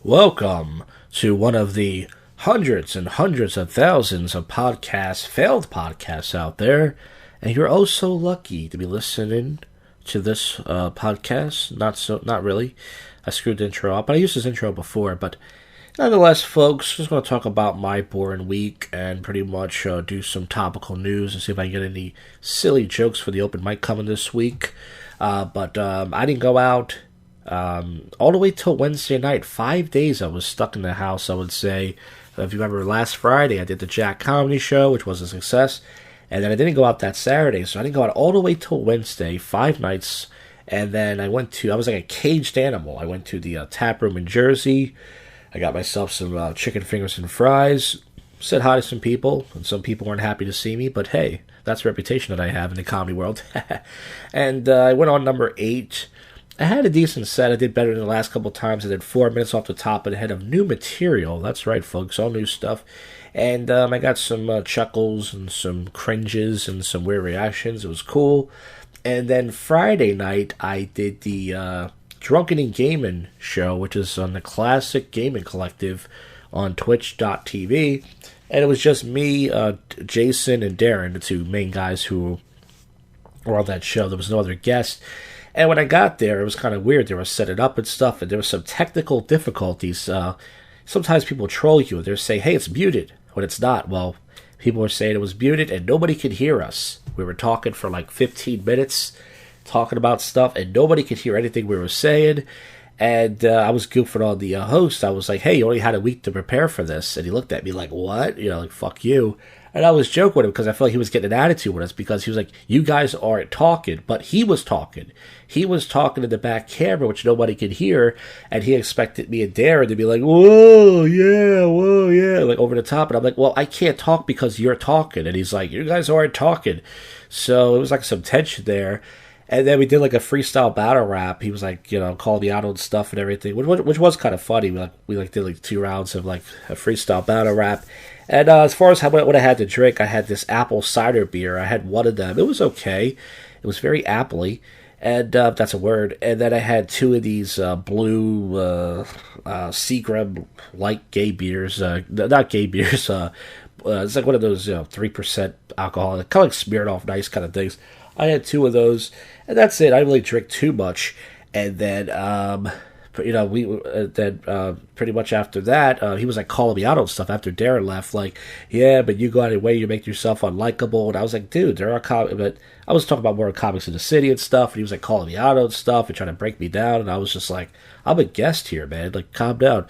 Welcome to one of the hundreds and hundreds of thousands of failed podcasts out there, and you're oh so lucky to be listening to this podcast. Not really. I screwed the intro up, but I used this intro before. But nonetheless, folks, just going to talk about my boring week and pretty much do some topical news and see if I can get any silly jokes for the open mic coming this week. But I didn't go out. All the way till Wednesday night. 5 days I was stuck in the house, I would say. If you remember last Friday, I did the Jack Comedy Show, which was a success. And then I didn't go out that Saturday, so I didn't go out all the way till Wednesday, 5 nights. And then I was like a caged animal. I went to the tap room in Jersey. I got myself some chicken fingers and fries. Said hi to some people, and some people weren't happy to see me, but hey, that's the reputation that I have in the comedy world. And I went on number 8. I had a decent set. I did better than the last couple times. I did 4 minutes off the top ahead of new material. That's right, folks, all new stuff. And I got some chuckles and some cringes and some weird reactions. It was cool. And then Friday night, I did the Drunken and Gaming show, which is on the Classic Gaming Collective on twitch.tv. And it was just me, Jason, and Darren, the two main guys who were on that show. There was no other guest. And when I got there, it was kind of weird. They were setting up and stuff, and there were some technical difficulties. Sometimes people troll you. They're saying, hey, it's muted, when it's not. Well, people were saying it was muted, and nobody could hear us. We were talking for like 15 minutes, talking about stuff, and nobody could hear anything we were saying. And I was goofing on the host. I was like, hey, you only had a week to prepare for this. And he looked at me like, what? Like, fuck you. And I was joking with him because I felt like he was getting an attitude with us because he was like, you guys aren't talking. But he was talking. He was talking to the back camera, which nobody could hear. And he expected me and Darren to be like, whoa, yeah, like over the top. And I'm like, well, I can't talk because you're talking. And he's like, you guys aren't talking. So it was like some tension there. And then we did like a freestyle battle rap. He was like, called me out on stuff and everything, which was kind of funny. We did like 2 rounds of like a freestyle battle rap. And as far as what I had to drink, I had this apple cider beer. I had one of them. It was okay. It was very appley, and that's a word. And then I had 2 of these blue Seagram light gay beers. Not gay beers. It's like one of those 3% alcohol, kind of like Smirnoff Nice kind of things. I had 2 of those, and that's it. I didn't really drink too much. And then pretty much after that, he was like calling me out on stuff after Darren left, like, yeah, but you go out of your way, you make yourself unlikable. And I was like, dude, there are but I was talking about more comics in the city and stuff, and he was like calling me out on stuff and trying to break me down, and I was just like, I'm a guest here, man, like, calm down.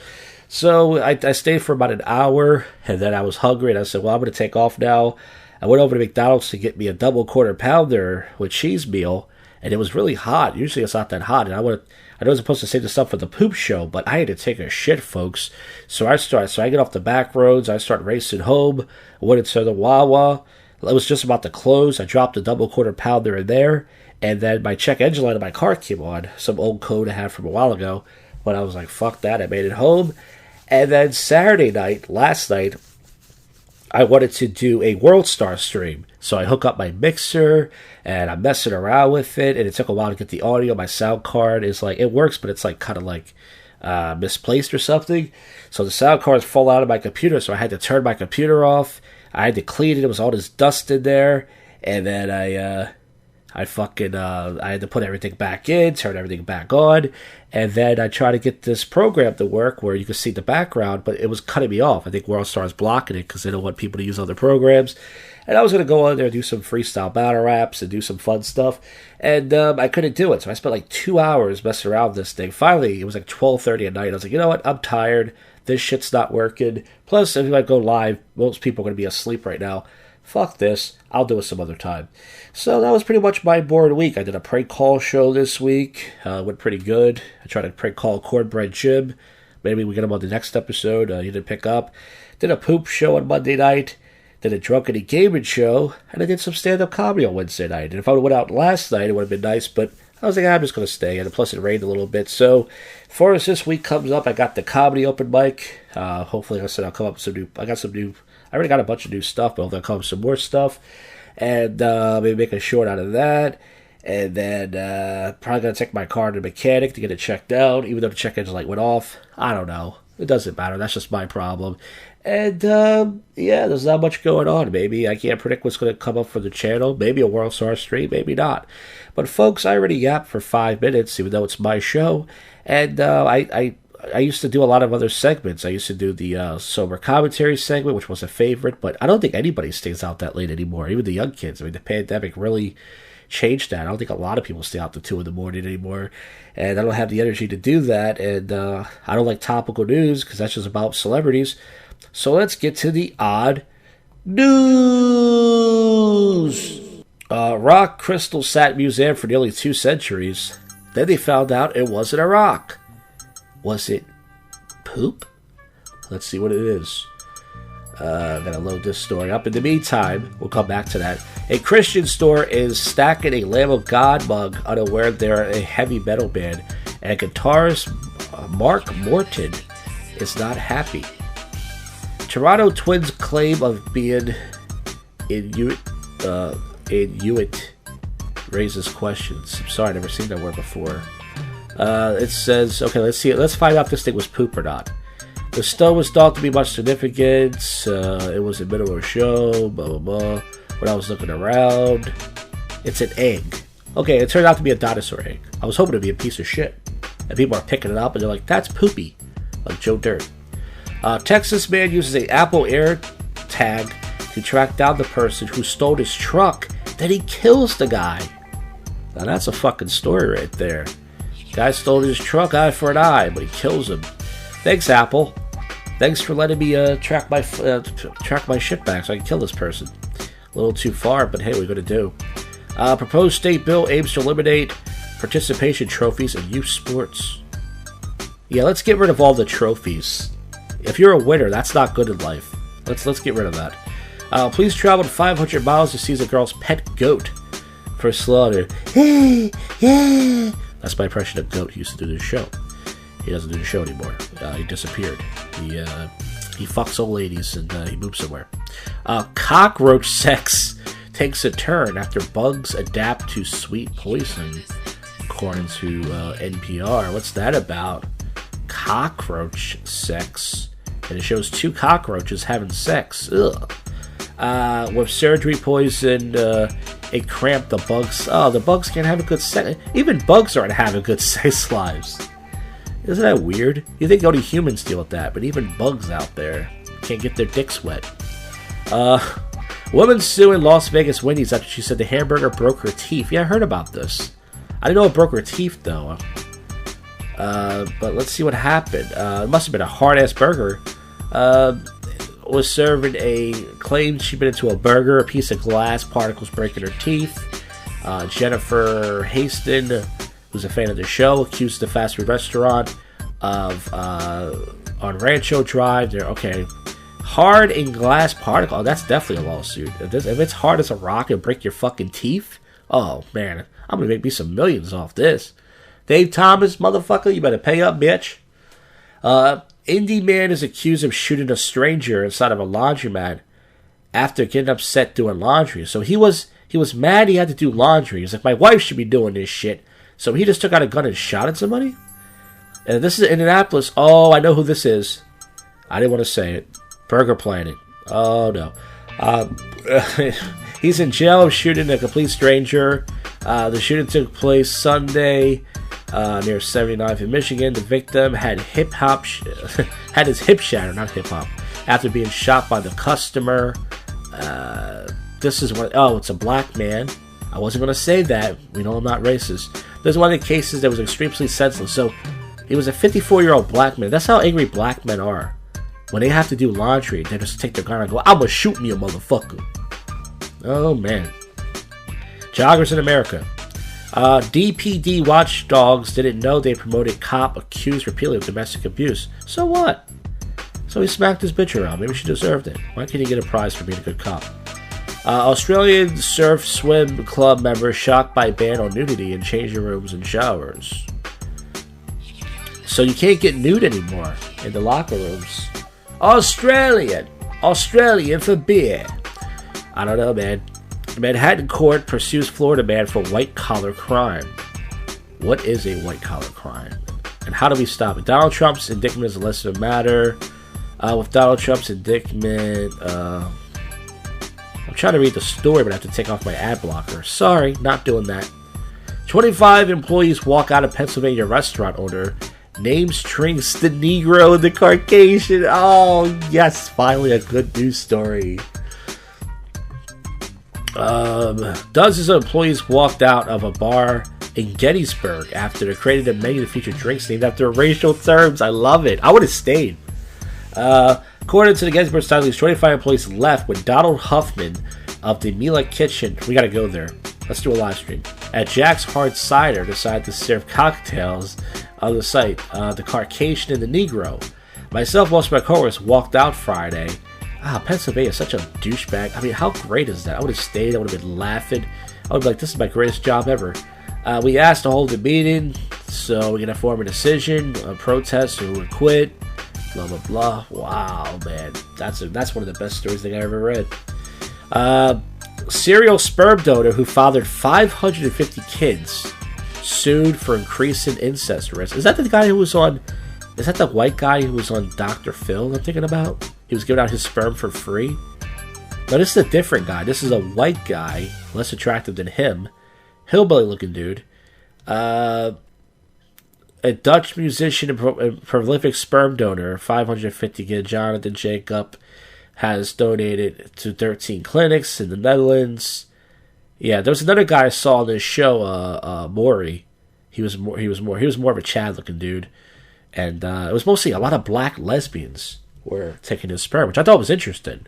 So I stayed for about an hour, and then I was hungry, and I said, well, I'm going to take off now. I went over to McDonald's to get me a double quarter pounder with cheese meal, and it was really hot. Usually it's not that hot, and I was supposed to say this stuff for the poop show, but I had to take a shit, folks. So I get off the back roads, I start racing home, I went into the Wawa. It was just about to close. I dropped the double quarter pounder in there, and then my check engine light of my car came on, some old code I had from a while ago, but I was like, fuck that, I made it home. And then Saturday night, last night, I wanted to do a World Star stream. So I hook up my mixer, and I'm messing around with it, and it took a while to get the audio. My sound card is like, it works, but it's like kind of like misplaced or something. So the sound card is falling out of my computer, so I had to turn my computer off. I had to clean it. It was all this dust in there. And then I had to put everything back in, turn everything back on, and then I tried to get this program to work where you could see the background, but it was cutting me off. I think WorldStar is blocking it because they don't want people to use other programs. And I was going to go on there and do some freestyle battle raps and do some fun stuff, and I couldn't do it. So I spent like 2 hours messing around with this thing. Finally, it was like 12:30 at night. I was like, you know what? I'm tired. This shit's not working. Plus, if I go live, most people are going to be asleep right now. Fuck this, I'll do it some other time. So that was pretty much my boring week. I did a prank call show this week. Went pretty good. I tried to prank call Cornbread Jim. Maybe we get him on the next episode. He didn't pick up. Did a poop show on Monday night. Did a Drunken and Gaming show. And I did some stand-up comedy on Wednesday night. And if I would have went out last night, it would have been nice. But I was like, I'm just going to stay. And plus it rained a little bit. So as far as this week comes up, I got the comedy open mic. Hopefully, like I said, I'll come up with some new... I already got a bunch of new stuff, but hopefully I'll come with some more stuff. And maybe make a short out of that. And then probably going to take my car to the mechanic to get it checked out, even though the check engine light went off. I don't know. It doesn't matter. That's just my problem. And, yeah, there's not much going on, baby. I can't predict what's going to come up for the channel. Maybe a World Star stream, maybe not. But, folks, I already yapped for 5 minutes, even though it's my show. And I used to do a lot of other segments. I used to do the sober commentary segment, which was a favorite. But I don't think anybody stays out that late anymore, even the young kids. I mean, the pandemic really changed that. I don't think a lot of people stay out till 2 in the morning anymore, and I don't have the energy to do that, and I don't like topical news because that's just about celebrities. So let's get to the odd news. Rock crystal sat museum for nearly 2 centuries. Then they found out it wasn't a rock. Was it poop? Let's see what it is. I'm going to load this story up. In the meantime, we'll come back to that. A Christian store is stacking a Lamb of God mug, unaware they're a heavy metal band. And guitarist Mark Morton is not happy. Toronto Twins' claim of being Inuit raises questions. I'm sorry, I've never seen that word before. It says, okay, let's see. Let's find out if this thing was poop or not. The stone was thought to be much significance. It was in the middle of a show, blah, blah, blah. When I was looking around, it's an egg. Okay, it turned out to be a dinosaur egg. I was hoping to be a piece of shit. And people are picking it up, and they're like, that's poopy. Like Joe Dirt. Texas man uses an Apple AirTag to track down the person who stole his truck. Then he kills the guy. Now that's a fucking story right there. Guy stole his truck, eye for an eye, but he kills him. Thanks, Apple. Thanks for letting me track my shit back so I can kill this person. A little too far, but hey, what are we going to do? Proposed state bill aims to eliminate participation trophies in youth sports. Yeah, let's get rid of all the trophies. If you're a winner, that's not good in life. Let's get rid of that. Police traveled 500 miles to seize a girl's pet goat for slaughter. Yeah. That's my impression of goat. He used to do this show. He doesn't do the show anymore. He disappeared. He fucks old ladies and he moves somewhere. Cockroach sex takes a turn after bugs adapt to sweet poison, according to NPR. What's that about? Cockroach sex. And it shows 2 cockroaches having sex. Ugh. With surgery poison, it cramped the bugs. Oh, the bugs can't have a good sex. Even bugs aren't having good sex lives. Isn't that weird? You think only humans deal with that, but even bugs out there can't get their dicks wet. Woman suing Las Vegas Wendy's after she said the hamburger broke her teeth. Yeah, I heard about this. I didn't know it broke her teeth, though. But let's see what happened. It must have been a hard-ass burger. Was serving claimed she'd been into a burger, a piece of glass, particles breaking her teeth. Jennifer Haston, who's a fan of the show, accused the fast food restaurant of on Rancho Drive. Okay, hard and glass particle. Oh, that's definitely a lawsuit. If it's hard as a rock and break your fucking teeth, oh man, I'm gonna make me some millions off this. Dave Thomas, motherfucker, you better pay up, bitch. Indie man is accused of shooting a stranger inside of a laundromat after getting upset doing laundry. So he was mad he had to do laundry. He's like, my wife should be doing this shit. So he just took out a gun and shot at somebody? And this is in Indianapolis. Oh, I know who this is. I didn't want to say it. Burger Planet. Oh, no. He's in jail of shooting a complete stranger. The shooting took place Sunday near 79th in Michigan. The victim had had his hip shattered, not hip hop, after being shot by the customer. This is one. Oh, it's a black man. I wasn't going to say that. We know I'm not racist. This is one of the cases that was extremely senseless. So he was a 54-year-old black man. That's how angry black men are. When they have to do laundry, they just take their gun and go, I'm going to shoot me a motherfucker. Oh, man. Joggers in America. DPD watchdogs didn't know they promoted cop accused repeatedly of domestic abuse. So what? So he smacked his bitch around. Maybe she deserved it. Why can't he get a prize for being a good cop? Australian surf swim club members shocked by ban on nudity in changing rooms and showers. So you can't get nude anymore in the locker rooms. Australian for beer. I don't know, man. Manhattan court pursues Florida man for white-collar crime. What is a white-collar crime? And how do we stop it? Donald Trump's indictment is less of a matter. With Donald Trump's indictment, I'm trying to read the story, but I have to take off my ad blocker. Sorry, not doing that. 25 employees walk out of Pennsylvania restaurant owner. Names drinks the Negro and the Caucasian. Oh, yes, finally a good news story. Dozens of employees walked out of a bar in Gettysburg after they created a menu to feature drinks named after racial terms. I love it. I would have stayed. According to the Gettysburg Times, 25 employees left when Donald Huffman of the Mila Kitchen, we gotta go there, let's do a live stream, at Jack's Hard Cider decided to serve cocktails on the site, the Caucasian and the Negro. Myself, most of my coworkers walked out Friday. Pennsylvania is such a douchebag. I mean, how great is that? I would have stayed, I would have been laughing. I would be like, this is my greatest job ever. We asked to hold a meeting so we can form a decision, a protest, or we would quit. Blah blah blah. Wow, man, that's one of the best stories I ever read. Serial sperm donor who fathered 550 kids sued for increasing incest risk. Is that the guy who was on? Is that the white guy who was on Dr. Phil? I'm thinking about. He was giving out his sperm for free. No, this is a different guy. This is a white guy, less attractive than him, hillbilly looking dude. A Dutch musician and prolific sperm donor, 550 kid Jonathan Jacob, has donated to 13 clinics in the Netherlands. Yeah, there was another guy I saw on this show, Maury. He was more of a Chad looking dude, and it was mostly a lot of black lesbians were taking his sperm, which I thought was interesting,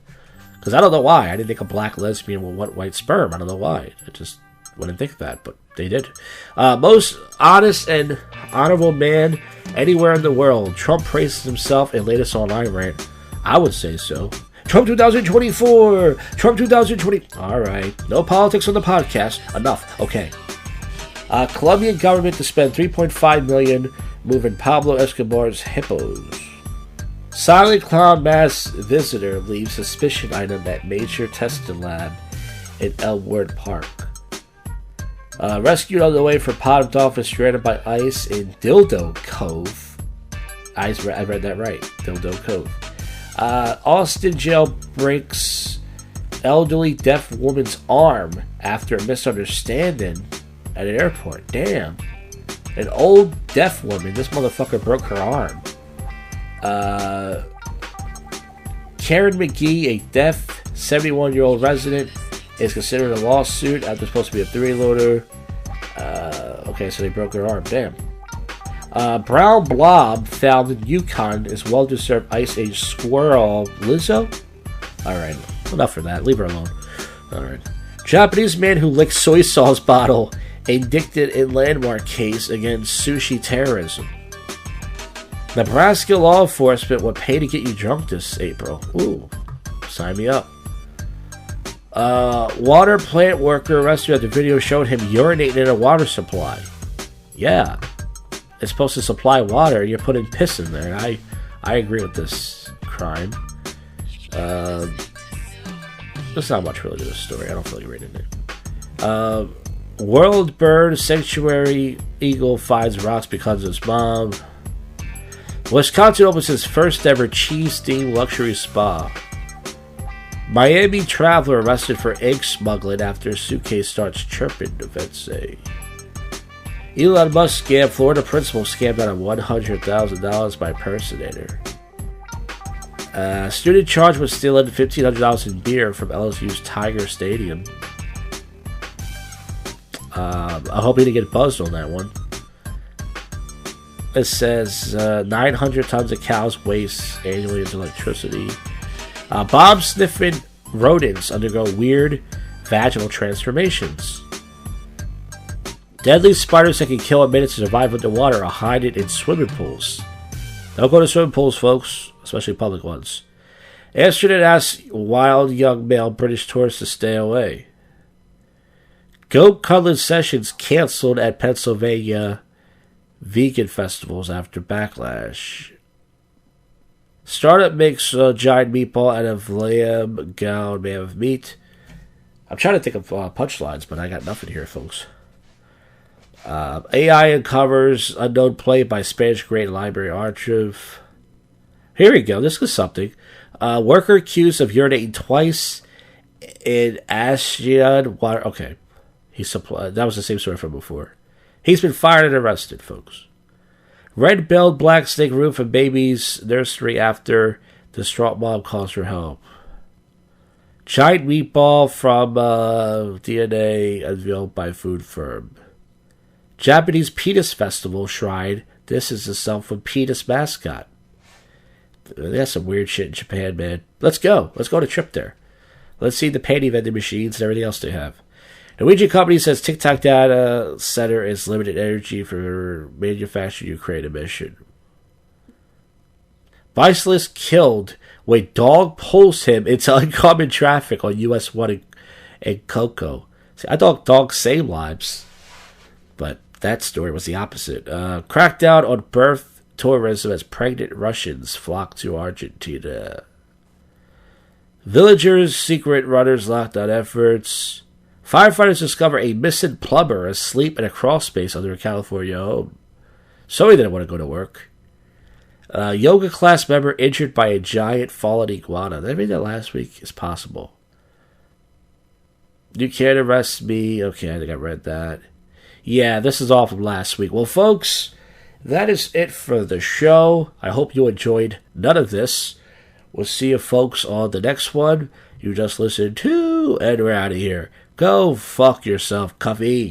because I don't know why I didn't think a black lesbian would want white sperm. I don't know why. I just wouldn't think that, but they did. Most honest and honorable man anywhere in the world. Trump praises himself in latest online rant. I would say so. Trump 2024. Trump 2020. All right. No politics on the podcast. Enough. Okay. Colombian government to spend $3.5 million moving Pablo Escobar's hippos. Silent clown mass visitor leaves suspicion item at major testing lab in Elmwood Park. Rescued on the way from pot dolphin stranded by ice in Dildo Cove. I read that right. Dildo Cove. Austin jail breaks elderly deaf woman's arm after a misunderstanding at an airport. Damn. An old deaf woman. This motherfucker broke her arm. Karen McGee, a deaf 71-year-old resident, is considered a lawsuit after supposed to be a 3-loader. Okay, so they broke her arm. Damn. Brown blob found in Yukon is well-deserved ice-age squirrel. Lizzo? Alright, enough for that. Leave her alone. Alright. Japanese man who licked soy sauce bottle indicted in landmark case against sushi terrorism. Nebraska law enforcement would pay to get you drunk this April. Ooh, sign me up. Water plant worker arrested after video showed him urinating in a water supply. Yeah, it's supposed to supply water. You're putting piss in there. I agree with this crime. There's not much really to this story. I don't feel like reading it. World Bird Sanctuary eagle finds rocks because of his mom. Wisconsin opens his first ever cheese-themed luxury spa. Miami traveler arrested for egg smuggling after suitcase starts chirping, the vets say. Elon Musk scam. Florida principal scammed out of $100,000 by impersonator. Student charged with stealing $1,500 in beer from LSU's Tiger Stadium. I hope he didn't get buzzed on that one. It says 900 tons of cows waste annually into electricity. Bomb-sniffing rodents undergo weird vaginal transformations. Deadly spiders that can kill in minutes to survive underwater are hiding in swimming pools. Don't go to swimming pools, folks, especially public ones. Astronaut asks wild young male British tourist to stay away. Goat cuddling sessions canceled at Pennsylvania vegan festivals after backlash. Startup makes a giant meatball out of lamb gown made of meat. I'm trying to think of punchlines, but I got nothing here, folks. AI uncovers unknown play by Spanish Great Library Archive. Here we go. This is something. Worker accused of urinating twice in Asian water. Okay. That was the same story from before. He's been fired and arrested, folks. Red-billed black snake room for baby's nursery after distraught mom calls for help. Giant meatball from DNA unveiled by food firm. Japanese penis festival shrine. This is the self-penis mascot. That's some weird shit in Japan, man. Let's go. Let's go on a trip there. Let's see the panty vending machines and everything else they have. Norwegian company says TikTok data center is limited energy for manufacturing Ukraine emission. Bicyclist killed when dog pulls him into oncoming traffic on US 1 in Cocoa. See, I thought dogs saved lives, but that story was the opposite. Crackdown on birth tourism as pregnant Russians flock to Argentina. Villagers, secret runners locked on efforts. Firefighters discover a missing plumber asleep in a crawl space under a California home. So he didn't want to go to work. Yoga class member injured by a giant fallen iguana. Did I read that last week? It's possible. You can't arrest me. Okay, I think I read that. Yeah, this is all from last week. Well, folks, that is it for the show. I hope you enjoyed none of this. We'll see you folks on the next one you just listened to, and we're out of here. Go fuck yourself, Cuffy.